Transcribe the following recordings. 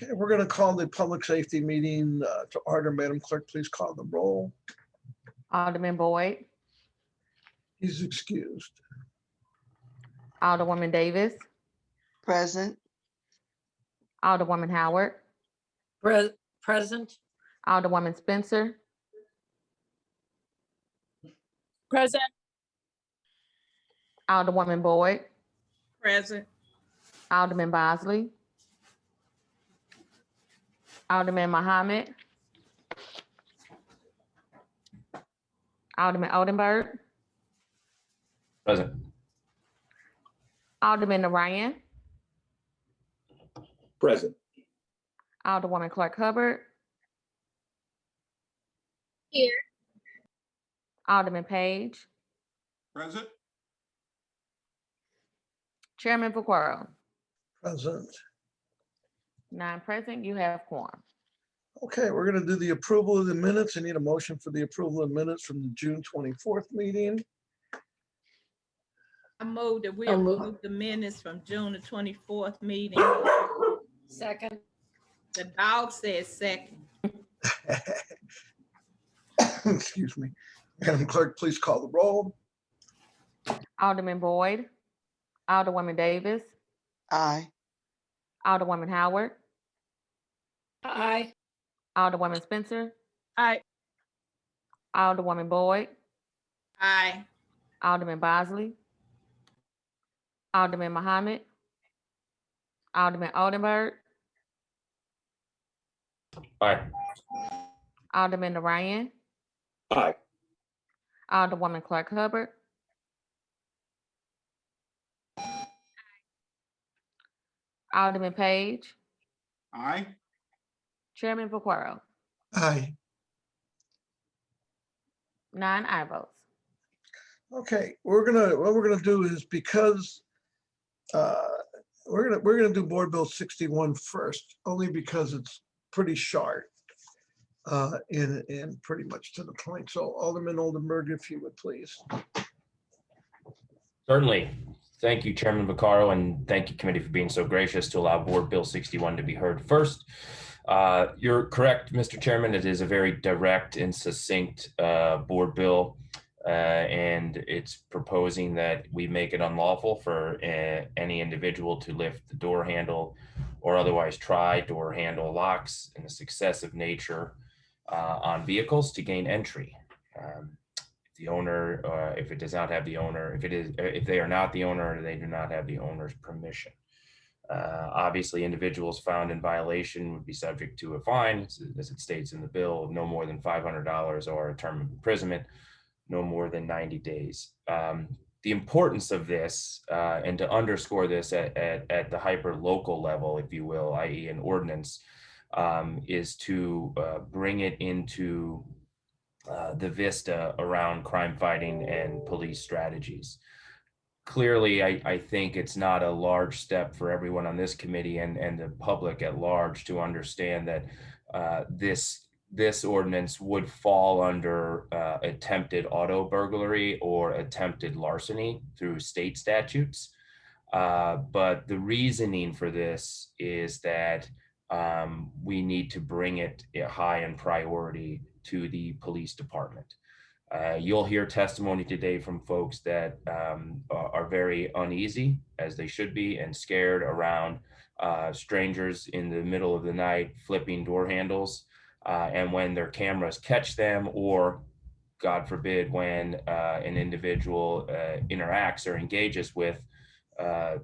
Okay, we're going to call the public safety meeting to order. Madam Clerk, please call the roll. Alderman Boyd, He's excused. Alderwoman Davis, Present. Alderwoman Howard, Present. Alderwoman Spencer, Present. Alderwoman Boyd, Present. Alderman Bosley, Alderman Muhammad, Alderman Oldenburg, Present. Alderman Ryan, Present. Alderwoman Clark Hubbard, Here. Alderman Page, Present. Chairman Vaccaro. Present. 9 present, you have quorum. Okay, we're going to do the approval of the minutes. I need a motion for the approval of minutes from the June 24th meeting. I move that we So moved. approve the minutes from June the 24th meeting. Second. The dog says second. Excuse me. Madam Clerk, please call the roll. Alderman Boyd, Alderwoman Davis, Aye. Alderwoman Howard, Aye. Alderwoman Spencer, Aye. Alderwoman Boyd, Aye. Alderman Bosley, Alderman Muhammad, Alderman Oldenburg, Aye. Alderman Ryan, Aye. Alderwoman Clark Hubbard, Alderman Page, Aye. Chairman Vaccaro. Aye. 9 aye votes. Okay, what we're gonna do is because we're gonna do Board Bill 61 first, only because it's pretty short and pretty much to the point. So Alderman Oldenburg, if you would please. Certainly. Thank you, Chairman Vaccaro, and thank you, committee, for being so gracious to allow Board Bill 61 to be heard first. You're correct, Mr. Chairman. It is a very direct and succinct board bill, and it's proposing that we make it unlawful for any individual to lift the door handle or otherwise try door handle locks in a successive nature on vehicles to gain entry. The owner, if it does not have the owner, if they are not the owner, they do not have the owner's permission. Obviously, individuals found in violation would be subject to a fine, as it states in the bill, of no more than $500 or a term of imprisonment, no more than 90 days. The importance of this, and to underscore this at the hyper local level, if you will, i.e. an ordinance, is to bring it into the vista around crime fighting and police strategies. Clearly, I think it's not a large step for everyone on this committee and the public at large to understand that this ordinance would fall under attempted auto burglary or attempted larceny through state statutes. But the reasoning for this is that we need to bring it high in priority to the police department. You'll hear testimony today from folks that are very uneasy, as they should be, and scared around strangers in the middle of the night flipping door handles, and when their cameras catch them, or God forbid, when an individual interacts or engages with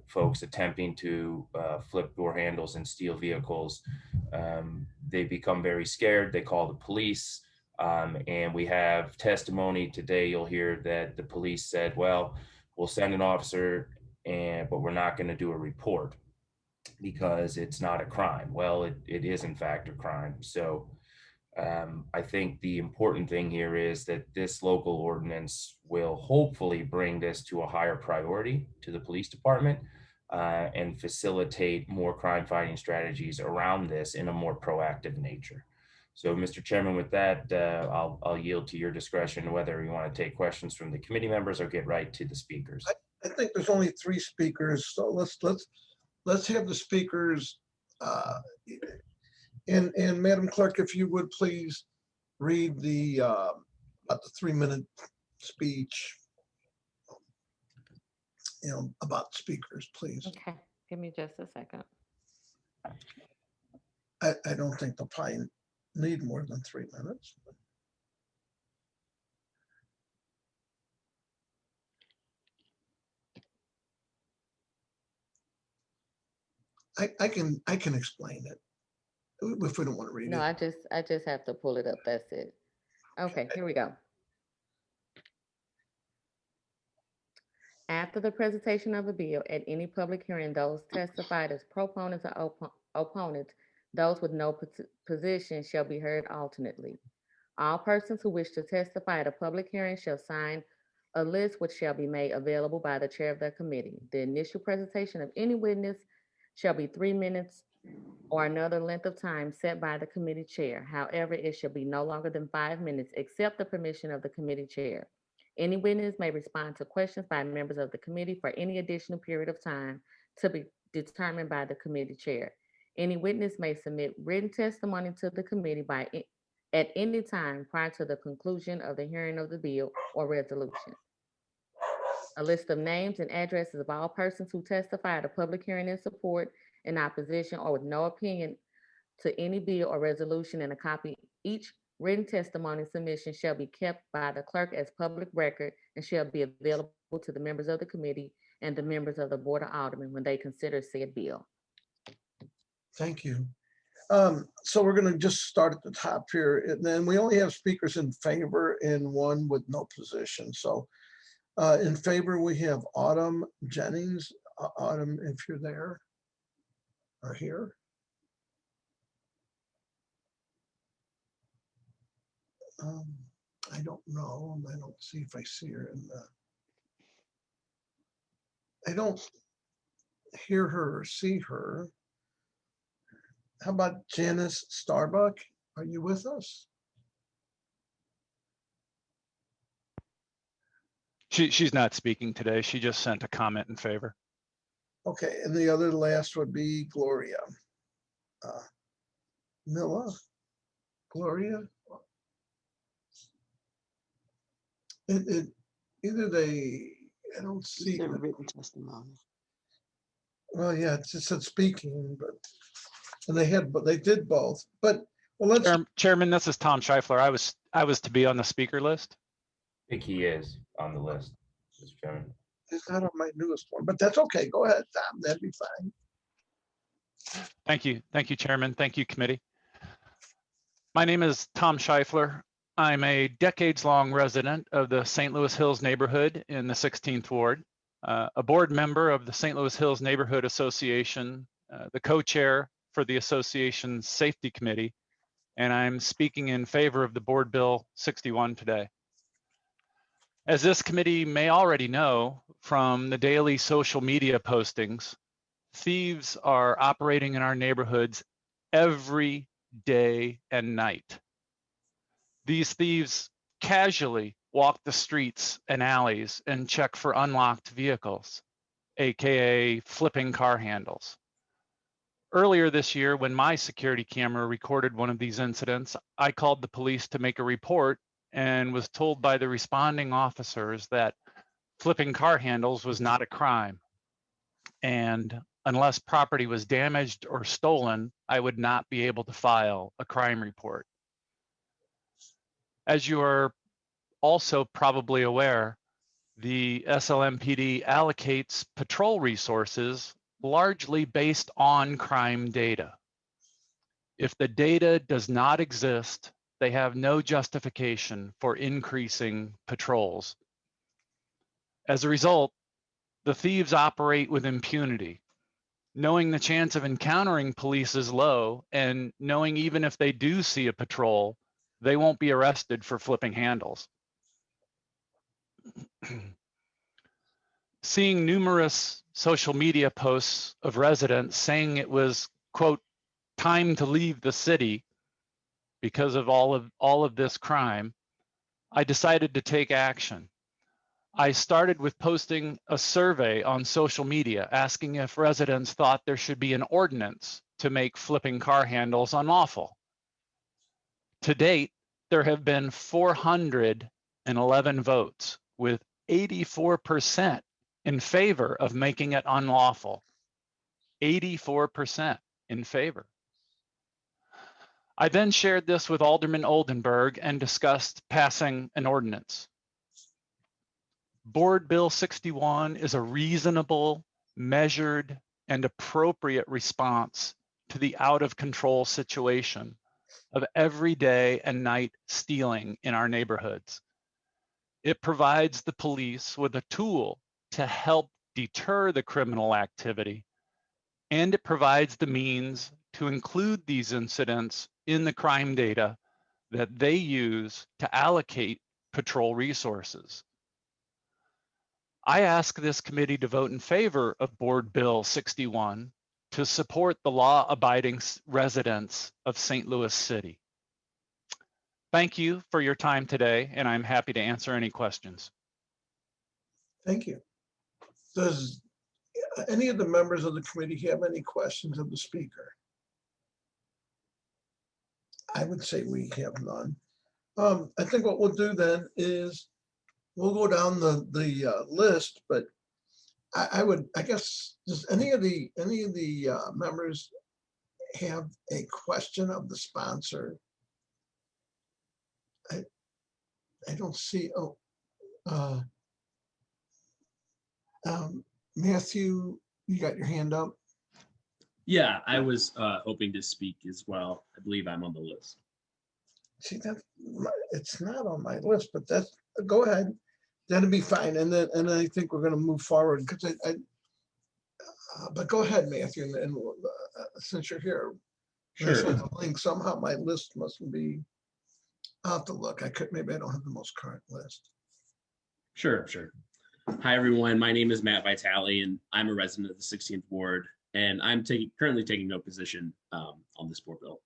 folks attempting to flip door handles and steal vehicles, they become very scared. They call the police. And we have testimony today. You'll hear that the police said, well, we'll send an officer, but we're not going to do a report because it's not a crime. Well, it is in fact a crime. So I think the important thing here is that this local ordinance will hopefully bring this to a higher priority to the police department and facilitate more crime fighting strategies around this in a more proactive nature. So, Mr. Chairman, with that, I'll yield to your discretion whether you want to take questions from the committee members or get right to the speakers. I think there's only 3 speakers, so let's have the speakers And Madam Clerk, if you would please read the about the 3-minute speech, about speakers, please. Okay, give me just a second. I don't think they'll probably need more than 3 minutes. I can explain it if we don't want to read No, it. I just have to pull it up. That's it. Okay, here we go. After the presentation of the bill at any public hearing, those testified as proponents or opponents, those with no position shall be heard alternately. All persons who wish to testify at a public hearing shall sign a list which shall be made available by the chair of the committee. The initial presentation of any witness shall be 3 minutes or another length of time set by the committee chair. However, it shall be no longer than 5 minutes, except the permission of the committee chair. Any witness may respond to questions by members of the committee for any additional period of time to be determined by the committee chair. Any witness may submit written testimony to the committee at any time prior to the conclusion of the hearing of the bill or resolution. A list of names and addresses of all persons who testify at a public hearing in support, in opposition, or with no opinion to any bill or resolution, and a copy each written testimony submission shall be kept by the clerk as public record and shall be available to the members of the committee and the members of the Board of Aldermen when they consider said bill. Thank you. So we're going to just start at the top here, and then we only have speakers in favor and one with no position. So in favor, we have Autumn Jennings. Autumn, if you're there or here. I don't know. I don't see if I see her in the. I don't hear her or see her. How about Janice Starbuck? Are you with us? She's not speaking today. She just sent a comment in favor. Okay, and the other last would be Gloria. Milla? Gloria? Either they, I don't see. Their written testimony. Well, yeah, it just said speaking, but they did both. But well, let's. Chairman, this is Tom Scheifeler. I was to be on the speaker list. I think he is on the list, Mr. Chairman. It's not on my newest one, but that's okay. Go ahead, Tom. That'd be fine. Thank you. Thank you, Chairman. Thank you, committee. My name is Tom Scheifeler. I'm a decades-long resident of the St. Louis Hills neighborhood in the 16th Ward, a board member of the St. Louis Hills Neighborhood Association, the co-chair for the association's safety committee, and I'm speaking in favor of the Board Bill 61 today. As this committee may already know from the daily social media postings, thieves are operating in our neighborhoods every day and night. These thieves casually walk the streets and alleys and check for unlocked vehicles, aka flipping car handles. Earlier this year, when my security camera recorded one of these incidents, I called the police to make a report and was told by the responding officers that flipping car handles was not a crime. And unless property was damaged or stolen, I would not be able to file a crime report. As you are also probably aware, the SLMPD allocates patrol resources largely based on crime data. If the data does not exist, they have no justification for increasing patrols. As a result, the thieves operate with impunity, knowing the chance of encountering police is low, and knowing even if they do see a patrol, they won't be arrested for flipping handles. Seeing numerous social media posts of residents saying it was, quote, time to leave the city because of all of this crime, I decided to take action. I started with posting a survey on social media asking if residents thought there should be an ordinance to make flipping car handles unlawful. To date, there have been 411 votes, with 84% in favor of making it unlawful. 84% in favor. I then shared this with Alderman Oldenburg and discussed passing an ordinance. Board Bill 61 is a reasonable, measured, and appropriate response to the out of control situation of everyday and night stealing in our neighborhoods. It provides the police with a tool to help deter the criminal activity, and it provides the means to include these incidents in the crime data that they use to allocate patrol resources. I ask this committee to vote in favor of Board Bill 61 to support the law-abiding residents of St. Louis City. Thank you for your time today, and I'm happy to answer any questions. Thank you. Does any of the members of the committee have any questions of the speaker? I would say we have none. I think what we'll do then is we'll go down the list, but I guess, does any of the members have a question of the sponsor? I don't see. Matthew, you got your hand up. Yeah, I was hoping to speak as well. I believe I'm on the list. See, that it's not on my list, but that's, go ahead. That'll be fine. And I think we're going to move forward because but go ahead, Matthew, and since you're here, Sure. the link, somehow my list mustn't be. I'll have to look. Maybe I don't have the most current list. Sure. Hi, everyone. My name is Matt Vitale, and I'm a resident of the 16th Ward, and I'm currently taking no position on this board bill.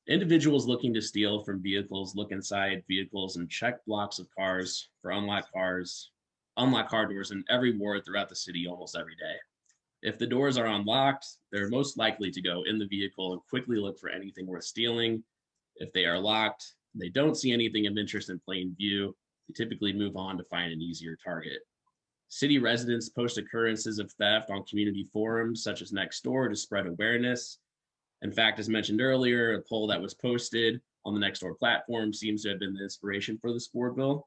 Individuals looking to steal from vehicles look inside vehicles and check blocks of cars for unlocked car doors in every ward throughout the city almost every day. If the doors are unlocked, they're most likely to go in the vehicle and quickly look for anything worth stealing. If they are locked, they don't see anything of interest in plain view, they typically move on to find an easier target. City residents post occurrences of theft on community forums such as Nextdoor to spread awareness. In fact, as mentioned earlier, a poll that was posted on the Nextdoor platform seems to have been the inspiration for this board bill.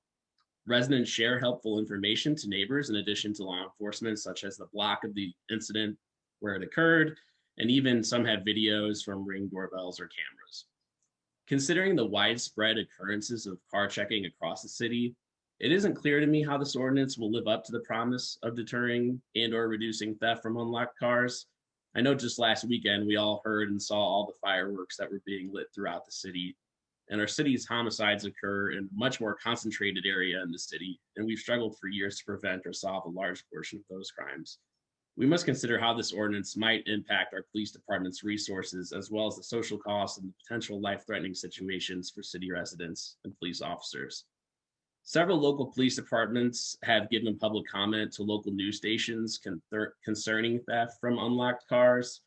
Residents share helpful information to neighbors in addition to law enforcement, such as the block of the incident where it occurred, and even some have videos from Ring doorbells or cameras. Considering the widespread occurrences of car checking across the city, it isn't clear to me how this ordinance will live up to the promise of deterring and/or reducing theft from unlocked cars. I know just last weekend, we all heard and saw all the fireworks that were being lit throughout the city, and our city's homicides occur in a much more concentrated area in the city, and we've struggled for years to prevent or solve a large portion of those crimes. We must consider how this ordinance might impact our police department's resources, as well as the social costs and the potential life-threatening situations for city residents and police officers. Several local police departments have given public comment to local news stations concerning theft from unlocked cars.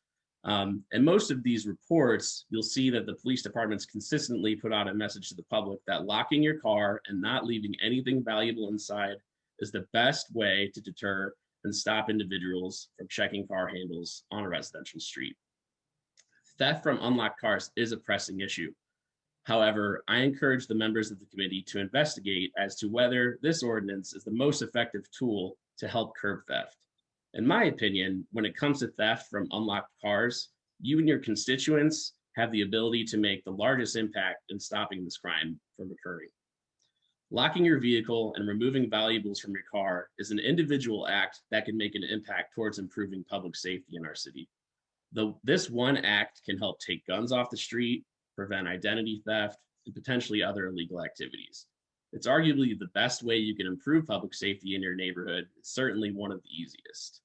And most of these reports, you'll see that the police departments consistently put out a message to the public that locking your car and not leaving anything valuable inside is the best way to deter and stop individuals from checking car handles on a residential street. Theft from unlocked cars is a pressing issue. However, I encourage the members of the committee to investigate as to whether this ordinance is the most effective tool to help curb theft. In my opinion, when it comes to theft from unlocked cars, you and your constituents have the ability to make the largest impact in stopping this crime from occurring. Locking your vehicle and removing valuables from your car is an individual act that can make an impact towards improving public safety in our city. This one act can help take guns off the street, prevent identity theft, and potentially other illegal activities. It's arguably the best way you can improve public safety in your neighborhood. It's certainly one of the easiest.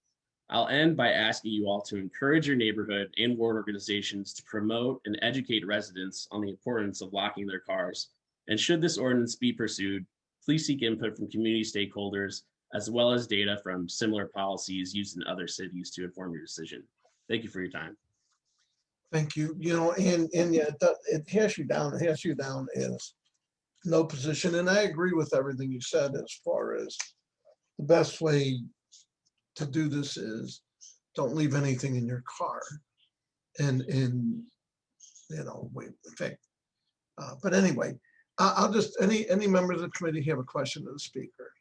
I'll end by asking you all to encourage your neighborhood and ward organizations to promote and educate residents on the importance of locking their cars. And should this ordinance be pursued, please seek input from community stakeholders, as well as data from similar policies used in other cities to inform your decision. Thank you for your time. Thank you. You know, and yeah, it has you down. It has you down as no position. And I agree with everything you said as far as the best way to do this is don't leave anything in your car. And you know, wait, in fact, but anyway, I'll just, any members of the committee have a question to the speaker?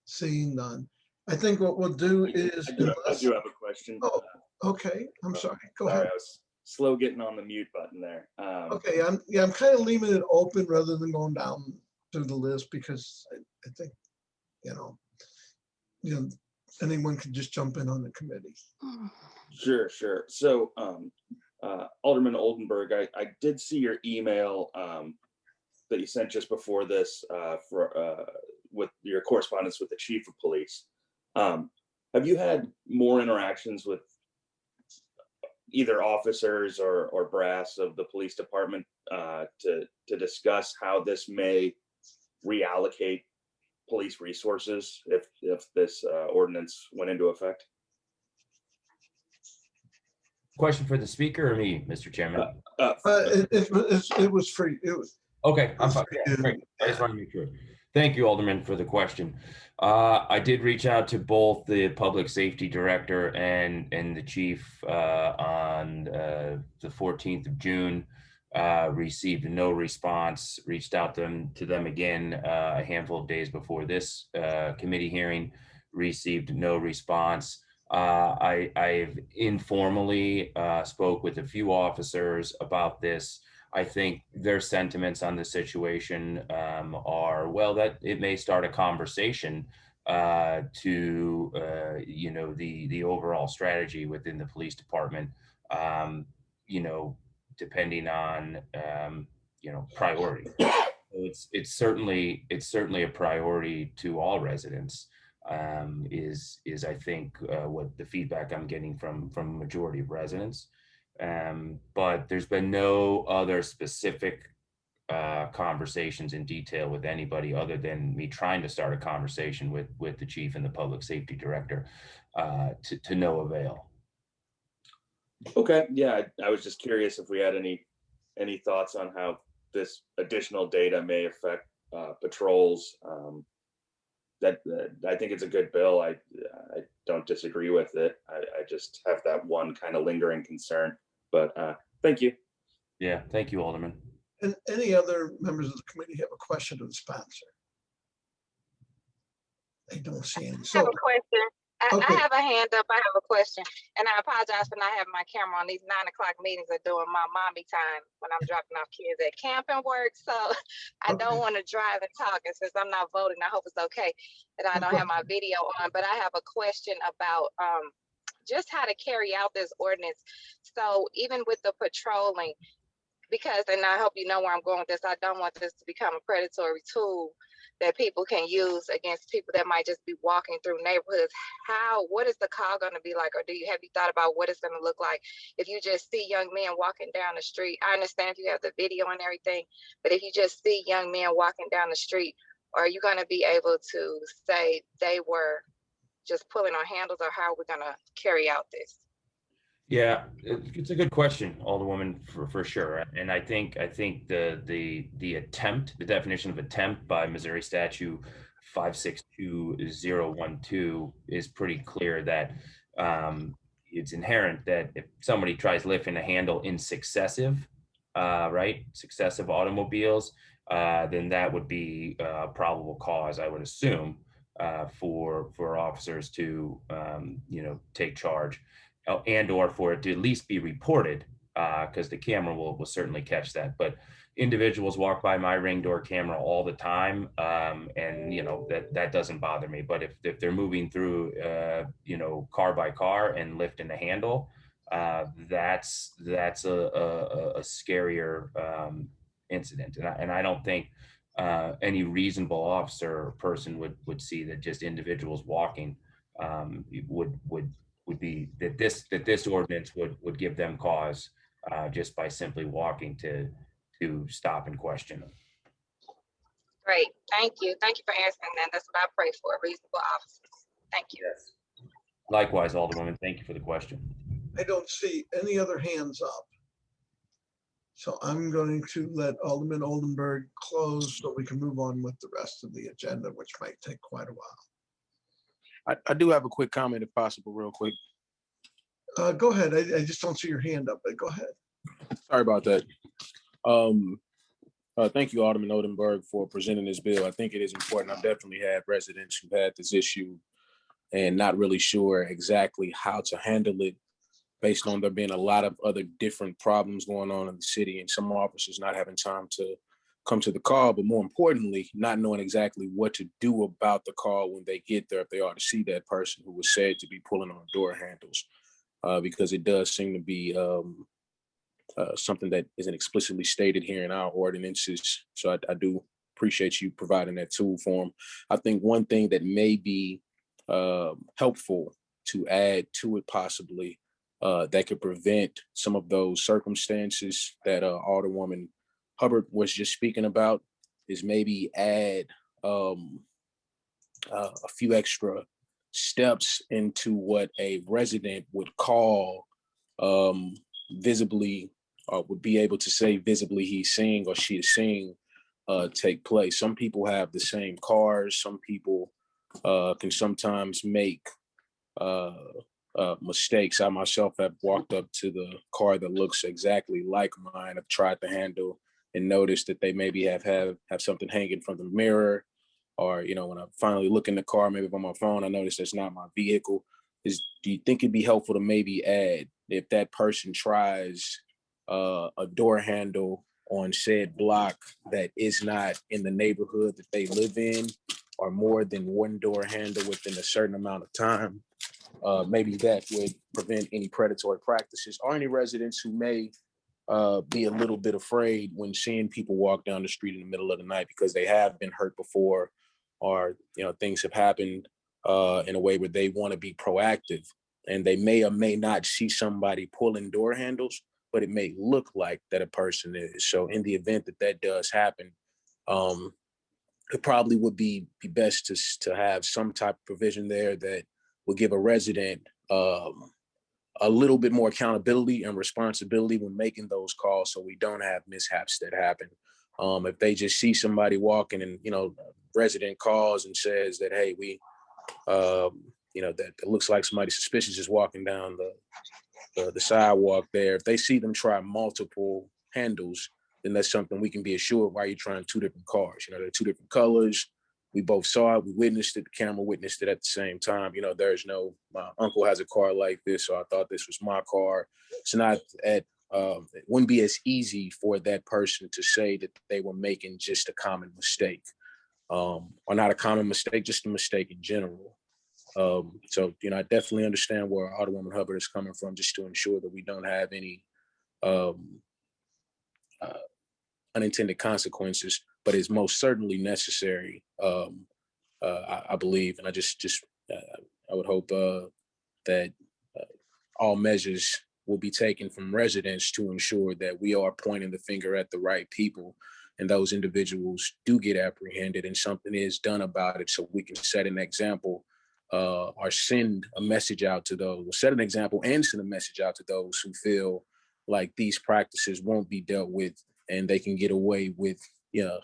Seeing none. I think what we'll do is. I do have a question. Oh, okay, I'm sorry, go Sorry, ahead. I was slow getting on the mute button there. Okay, I'm kind of leaving it open rather than going down through the list because I think, you know, anyone can just jump in on the committee. Sure. So, Alderman Oldenburg, I did see your email that you sent just before this with your correspondence with the chief of police. Have you had more interactions with either officers or brass of the police department to discuss how this may reallocate police resources if this ordinance went into effect? Question for the speaker or me, Mr. Chairman? It was free. It was. Okay, I'm fine. Yeah, great. I just want to make sure. Thank you, Alderman, for the question. I did reach out to both the public safety director and the chief on the 14th of June. Received no response. Reached out to them again a handful of days before this committee hearing. Received no response. I've informally spoke with a few officers about this. I think their sentiments on the situation are, well, that it may start a conversation to, you know, the overall strategy within the police department, you know, depending on, you know, priority. So it's certainly a priority to all residents. Is I think what the feedback I'm getting from a majority of residents. But there's been no other specific conversations in detail with anybody other than me trying to start a conversation with the chief and the public safety director to no avail. Okay, yeah, I was just curious if we had any thoughts on how this additional data may affect patrols. That I think it's a good bill. I don't disagree with it. I just have that one kind of lingering concern. But thank you. Yeah, thank you, Alderman. And any other members of the committee have a question to the sponsor? I don't see any. I have a question. Okay. I have a hand up. I have a question. And I apologize for not having my camera on. These 9 o'clock meetings are doing my mommy time when I'm dropping off kids at camp and work. So I don't want to drive and talk. And since I'm not voting, I hope it's okay that I don't have my video on. But I have a question about just how to carry out this ordinance. So even with the patrolling, because, and I hope you know where I'm going with this, I don't want this to become a predatory tool that people can use against people that might just be walking through neighborhoods. What is the call going to be like? Or have you thought about what it's going to look like if you just see young men walking down the street? I understand if you have the video and everything, but if you just see young men walking down the street, are you going to be able to say they were just pulling on handles, or how are we going to carry out this? Yeah, it's a good question, Alderwoman, for sure. And I think the attempt, the definition of attempt by Missouri Statute 562012 is pretty clear that it's inherent that if somebody tries lifting a handle in successive, successive automobiles, then that would be a probable cause, I would assume, for officers to take charge. And or for it to at least be reported, because the camera will certainly catch that. But individuals walk by my ring door camera all the time, and that doesn't bother me. But if they're moving through car by car and lifting the handle, that's a scarier incident. And I don't think any reasonable officer or person would see that just individuals walking would be that this ordinance would give them cause just by simply walking to stop and question them. Great, thank you for answering that. That's what I pray for, reasonable officers. Thank you. Yes. Likewise, Alderwoman, thank you for the question. I don't see any other hands up. So I'm going to let Alderman Oldenburg close so we can move on with the rest of the agenda, which might take quite a while. I do have a quick comment if possible, real quick. Go ahead. I just don't see your hand up, but go ahead. Sorry about that. Thank you, Alderman Oldenburg, for presenting this bill. I think it is important. I've definitely had residents who've had this issue and not really sure exactly how to handle it based on there being a lot of other different problems going on in the city and some officers not having time to come to the call, but more importantly, not knowing exactly what to do about the call when they get there, if they are to see that person who was said to be pulling on door handles, because it does seem to be something that isn't explicitly stated here in our ordinances. So I do appreciate you providing that tool for them. I think one thing that may be helpful to add to it possibly that could prevent some of those circumstances that Alderwoman Hubbard was just speaking about is maybe add a few extra steps into what a resident would call visibly, or would be able to say visibly he's seeing or she is seeing take place. Some people have the same cars. Some people can sometimes make mistakes. I myself have walked up to the car that looks exactly like mine. I've tried the handle and noticed that they maybe have something hanging from the mirror, or when I finally look in the car, maybe on my phone, I notice that's not my vehicle. Do you think it'd be helpful to maybe add, if that person tries a door handle on said block that is not in the neighborhood that they live in, or more than one door handle within a certain amount of time, maybe that would prevent any predatory practices, or any residents who may be a little bit afraid when seeing people walk down the street in the middle of the night because they have been hurt before, or things have happened in a way where they want to be proactive, and they may or may not see somebody pulling door handles, but it may look like that a person is. So in the event that that does happen, it probably would be best to have some type of provision there that will give a resident a little bit more accountability and responsibility when making those calls, so we don't have mishaps that happen. If they just see somebody walking and, resident calls and says that, hey, we, that it looks like somebody suspicious is walking down the sidewalk there. If they see them try multiple handles, then that's something we can be assured why you're trying two different cars. They're two different colors. We both saw it. We witnessed it. The camera witnessed it at the same time. There's no, my uncle has a car like this, so I thought this was my car. It's not it wouldn't be as easy for that person to say that they were making just a common mistake, or not a common mistake, just a mistake in general. So, I definitely understand where Alderwoman Hubbard is coming from, just to ensure that we don't have any unintended consequences, but it's most certainly necessary, I believe. And I would hope that all measures will be taken from residents to ensure that we are pointing the finger at the right people, and those individuals do get apprehended and something is done about it, so we can set an example or send a message out to those, set an example and send a message out to those who feel like these practices won't be dealt with and they can get away with,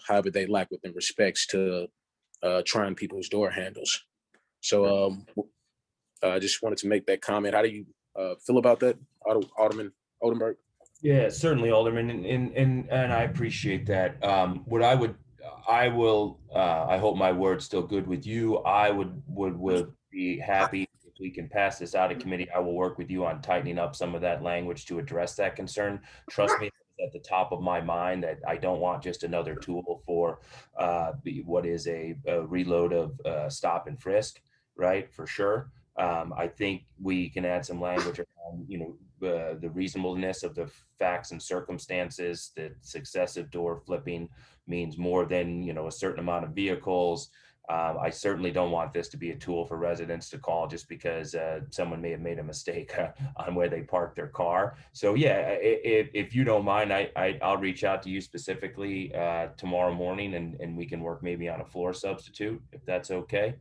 however they like within respects to trying people's door handles. So I just wanted to make that comment. How do you feel about that, Alderman Oldenburg? Yeah, certainly, Alderman, and I appreciate that. I hope my word's still good with you. I would be happy if we can pass this out of committee. I will work with you on tightening up some of that language to address that concern. Trust me, it's at the top of my mind that I don't want just another tool for what is a reload of stop and frisk, right? For sure. I think we can add some language around, the reasonableness of the facts and circumstances, that successive door flipping means more than, a certain amount of vehicles. I certainly don't want this to be a tool for residents to call just because someone may have made a mistake on where they parked their car. So yeah, if you don't mind, I'll reach out to you specifically tomorrow morning, and we can work maybe on a floor substitute, if that's okay.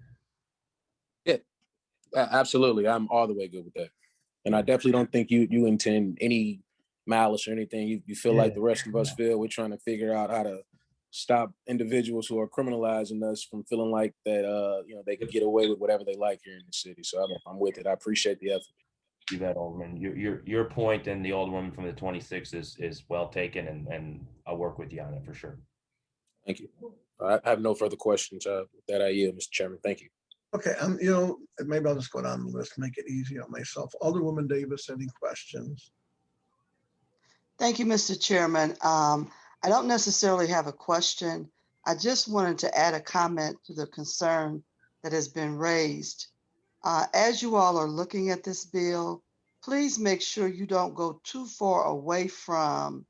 Yeah, absolutely. I'm all the way good with that. And I definitely don't think you intend any malice or anything. You feel like the rest of us feel. We're trying to figure out how to stop individuals who are criminalizing us from feeling like that, they could get away with whatever they like here in the city. So I'm with it. I appreciate the effort. You bet, Alderman. Your point and the Alderwoman from the 26 is well taken, and I'll work with you on it for sure. Thank you. I have no further questions. With that I yield, Mr. Chairman. Thank you. Okay, maybe I'll just go down the list, make it easy on myself. Alderwoman Davis, any questions? Thank you, Mr. Chairman. I don't necessarily have a question. I just wanted to add a comment to the concern that has been raised. As you all are looking at this bill, please make sure you don't go too far away from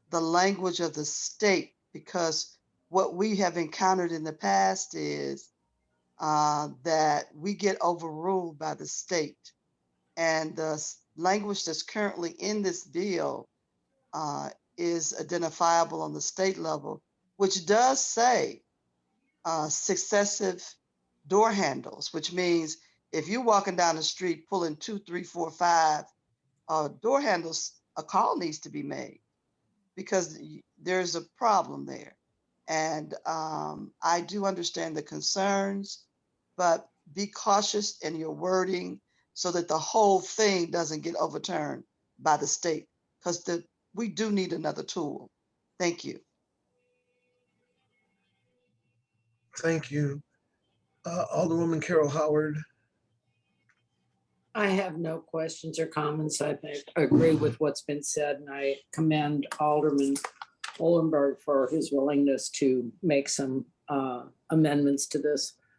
the language of the state, because what we have encountered in the past is that we get overruled by the state. And the language that's currently in this bill is identifiable on the state level, which does say successive door handles, which means if you're walking down the street pulling 2, 3, 4, 5 door handles, a call needs to be made because there's a problem there. And I do understand the concerns, but be cautious in your wording so that the whole thing doesn't get overturned by the state, because we do need another tool. Thank you. Thank you. Alderwoman Carol Howard. I have no questions or comments. I agree with what's been said, and I commend Alderman Oldenburg for his willingness to make some amendments to this.